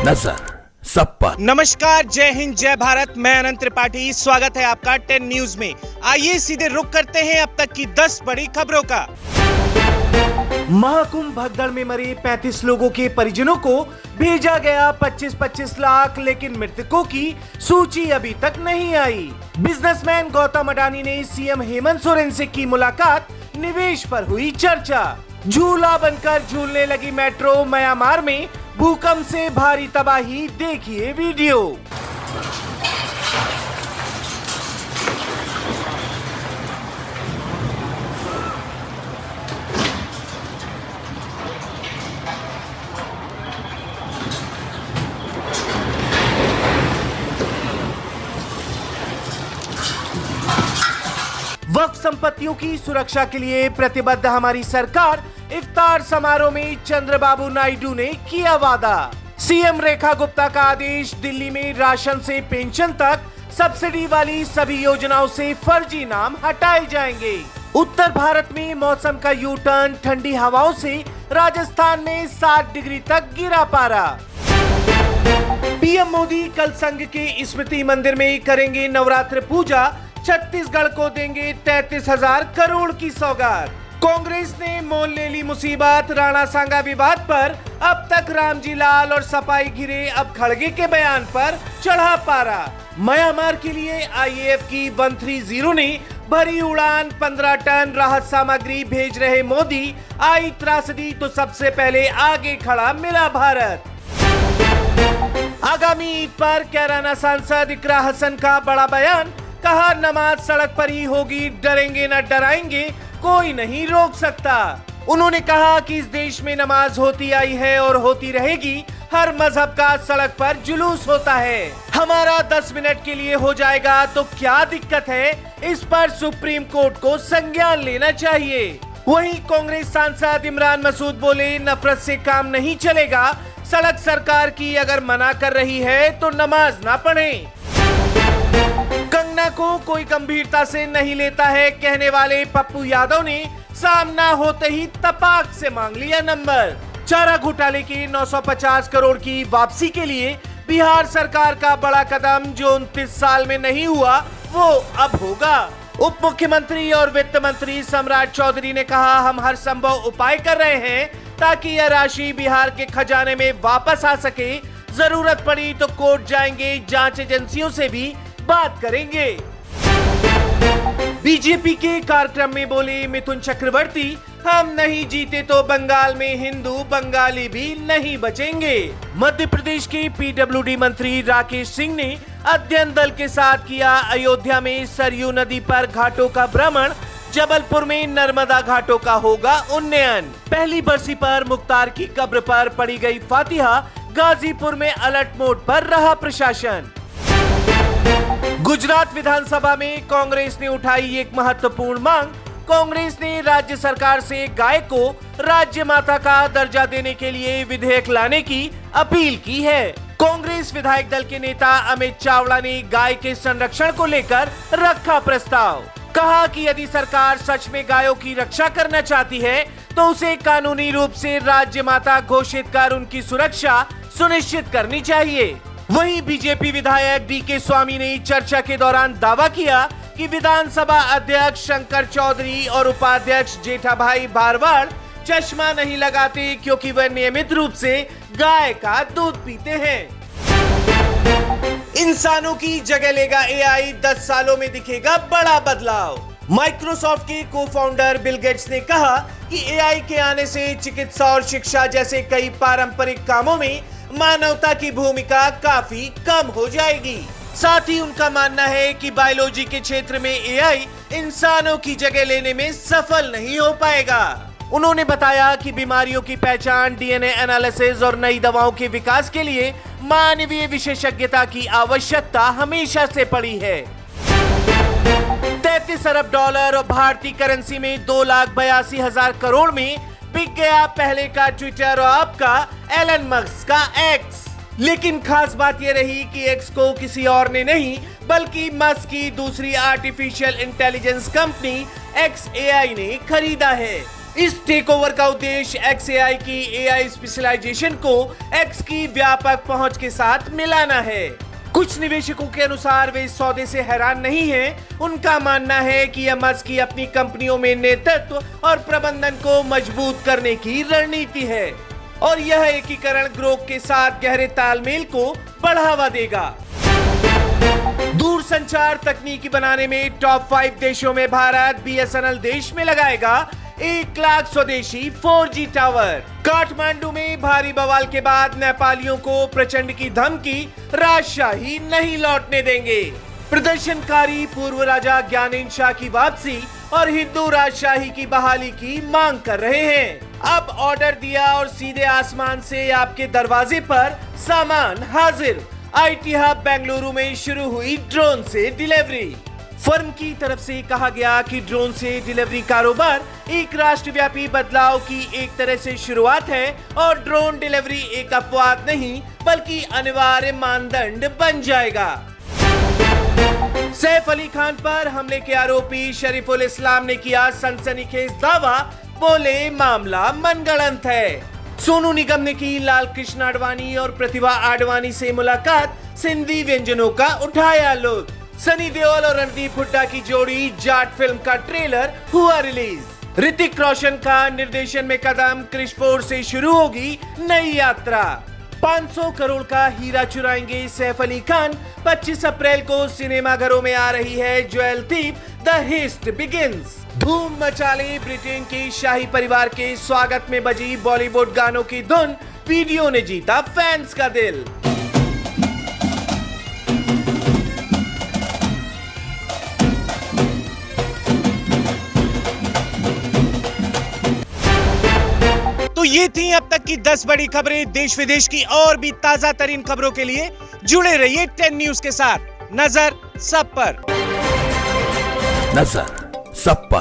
नजर सब पर। नमस्कार, जय हिंद, जय भारत। मैं अनंत त्रिपाठी, स्वागत है आपका 10 न्यूज में। आइए सीधे रुख करते हैं अब तक की 10 बड़ी खबरों का। महाकुंभ भगदड़ में मरे 35 लोगों के परिजनों को भेजा गया 25-25 लाख, लेकिन मृतकों की सूची अभी तक नहीं आई। बिजनेसमैन गौतम अडानी ने सीएम हेमंत सोरेन से की मुलाकात, निवेश पर हुई चर्चा। झूला बनकर झूलने लगी मेट्रो, म्यांमार में भूकंप से भारी तबाही, देखिए वीडियो। वक्फ संपत्तियों की सुरक्षा के लिए प्रतिबद्ध हमारी सरकार, इफ्तार समारोह में चंद्रबाबू नायडू ने किया वादा। सीएम रेखा गुप्ता का आदेश, दिल्ली में राशन से पेंशन तक सब्सिडी वाली सभी योजनाओं से फर्जी नाम हटाए जाएंगे। उत्तर भारत में मौसम का यू टर्न, ठंडी हवाओं से राजस्थान में 60 डिग्री तक गिरा पारा। पीएम मोदी कल संघ के स्मृति मंदिर में करेंगे नवरात्र पूजा, छत्तीसगढ़ को देंगे 33,000 करोड़ की सौगात। कांग्रेस ने मोल ले ली मुसीबत, राणा सांगा विवाद पर अब तक रामजी लाल और सपाई घिरे, अब खड़गे के बयान पर चढ़ा पारा। म्यांमार के लिए आईएएफ की 130 ने भरी उड़ान, 15 टन राहत सामग्री भेज रहे मोदी। आई त्रासदी तो सबसे पहले आगे खड़ा मिला भारत। आगामी ईद पर कैराना सांसद इकरा हसन का बड़ा बयान, कहा नमाज सड़क पर ही होगी, डरेंगे न डराएंगे, कोई नहीं रोक सकता। उन्होंने कहा कि इस देश में नमाज होती आई है और होती रहेगी, हर मजहब का सड़क पर जुलूस होता है। हमारा 10 मिनट के लिए हो जाएगा तो क्या दिक्कत है, इस पर सुप्रीम कोर्ट को संज्ञान लेना चाहिए। वहीं कांग्रेस सांसद इमरान मसूद बोले, नफरत से काम नहीं चलेगा, सड़क सरकार की अगर मना कर रही है तो नमाज ना पढ़ें। कंगना को कोई गंभीरता से नहीं लेता है, कहने वाले पप्पू यादव ने सामना होते ही तपाक से मांग लिया नंबर। चारा घोटाले के 950 करोड़ की वापसी के लिए बिहार सरकार का बड़ा कदम, जो 29 साल में नहीं हुआ वो अब होगा। उप मुख्यमंत्री और वित्त मंत्री सम्राट चौधरी ने कहा, हम हर संभव उपाय कर रहे हैं ताकि यह राशि बिहार के खजाने में वापस आ सके। जरूरत पड़ी तो कोर्ट जाएंगे, जांच एजेंसियों से भी बात करेंगे। बीजेपी के कार्यक्रम में बोले मिथुन चक्रवर्ती, हम नहीं जीते तो बंगाल में हिंदू बंगाली भी नहीं बचेंगे। मध्य प्रदेश के पीडब्ल्यूडी मंत्री राकेश सिंह ने अध्ययन दल के साथ किया अयोध्या में सरयू नदी पर घाटों का भ्रमण, जबलपुर में नर्मदा घाटों का होगा उन्नयन। पहली बरसी पर मुख्तार की कब्र पर पड़ी गई फातिहा, गाजीपुर में अलर्ट मोड पर रहा प्रशासन। गुजरात विधानसभा में कांग्रेस ने उठाई एक महत्वपूर्ण मांग। कांग्रेस ने राज्य सरकार से गाय को राज्य माता का दर्जा देने के लिए विधेयक लाने की अपील की है। कांग्रेस विधायक दल के नेता अमित चावड़ा ने गाय के संरक्षण को लेकर रखा प्रस्ताव। कहा कि यदि सरकार सच में गायों की रक्षा करना चाहती है तो उसे कानूनी रूप से राज्य माता घोषित कर उनकी सुरक्षा सुनिश्चित करनी चाहिए। वहीं बीजेपी विधायक डीके स्वामी ने चर्चा के दौरान दावा किया कि विधानसभा अध्यक्ष शंकर चौधरी और उपाध्यक्ष जेठाभाई भारवाड़ चश्मा नहीं लगाते क्योंकि वह नियमित रूप से गाय का दूध पीते हैं। इंसानों की जगह लेगा एआई, 10 सालों में दिखेगा बड़ा बदलाव। माइक्रोसॉफ्ट के को-फाउंडर बिल गेट्स ने कहा कि एआई के आने से चिकित्सा और शिक्षा जैसे कई पारंपरिक कामों में मानवता की भूमिका काफी कम हो जाएगी। साथ ही उनका मानना है कि बायोलॉजी के क्षेत्र में एआई इंसानों की जगह लेने में सफल नहीं हो पाएगा। उन्होंने बताया कि बीमारियों की पहचान, डीएनए एनालिसिस और नई दवाओं के विकास के लिए मानवीय विशेषज्ञता की आवश्यकता हमेशा से पड़ी है। 33 अरब डॉलर और भारतीय करेंसी में 2,82,000 करोड़ में बिक गया पहले का ट्विटर और अब का एलन मस्क का एक्स। लेकिन खास बात यह रही कि एक्स को किसी और ने नहीं बल्कि मस्क की दूसरी आर्टिफिशियल इंटेलिजेंस कंपनी XAI ने खरीदा है। इस टेकओवर का उद्देश्य XAI की AI स्पेशलाइजेशन को X की व्यापक पहुंच के साथ मिलाना है। कुछ निवेशकों के अनुसार वे इस सौदे से हैरान नहीं हैं। उनका मानना है कि यह मस्क की अपनी कंपनियों में नेतृत्व और प्रबंधन को मजबूत करने की रणनीति है और यह एकीकरण ग्रोक के साथ गहरे तालमेल को बढ़ावा देगा। दूरसंचार तकनीकी बनाने में टॉप 5 देशों में भारत BSNL देश में लगाएगा 1 लाख स्वदेशी 4G टावर। काठमांडू में भारी बवाल के बाद नेपालियों को प्रचंड की धमकी, राजशाही नहीं लौटने देंगे। प्रदर्शनकारी पूर्व राजा ज्ञानेंद्र शाह की वापसी और हिंदू राजशाही की बहाली की मांग कर रहे हैं। अब ऑर्डर दिया और सीधे आसमान से आपके दरवाजे पर सामान हाजिर। IT हब बेंगलुरु में शुरू हुई ड्रोन से डिलीवरी। फर्म की तरफ से कहा गया कि ड्रोन से डिलीवरी कारोबार एक राष्ट्रव्यापी बदलाव की एक तरह से शुरुआत है और ड्रोन डिलीवरी एक अपवाद नहीं बल्कि अनिवार्य मानदंड बन जाएगा। सैफ अली खान पर हमले के आरोपी शरीफुल इस्लाम ने किया सनसनीखेज दावा, बोले मामला मनगढ़ंत है। सोनू निगम ने की लाल कृष्ण आडवाणी और प्रतिभा आडवाणी से मुलाकात, सिंधी व्यंजनों का उठाया लुत्फ। सनी देओल और रणदीप हुड्डा की जोड़ी जाट फिल्म का ट्रेलर हुआ रिलीज। ऋतिक रोशन का निर्देशन में कदम, क्रिश 4 से शुरू होगी नई यात्रा। 500 करोड़ का हीरा चुराएंगे सैफ अली खान। 25 अप्रैल को सिनेमाघरों में आ रही है Jewel Thief, the heist begins. धूम मचा ले ब्रिटेन के शाही परिवार के स्वागत में बजी बॉलीवुड गानों की धुन, वीडियो ने जीता फैंस का दिल। तो ये थी अब तक की 10 बड़ी खबरें। देश विदेश की और भी ताजा तरीन खबरों के लिए जुड़े रहिए 10 न्यूज के साथ। नजर सब पर। नजर सब पर।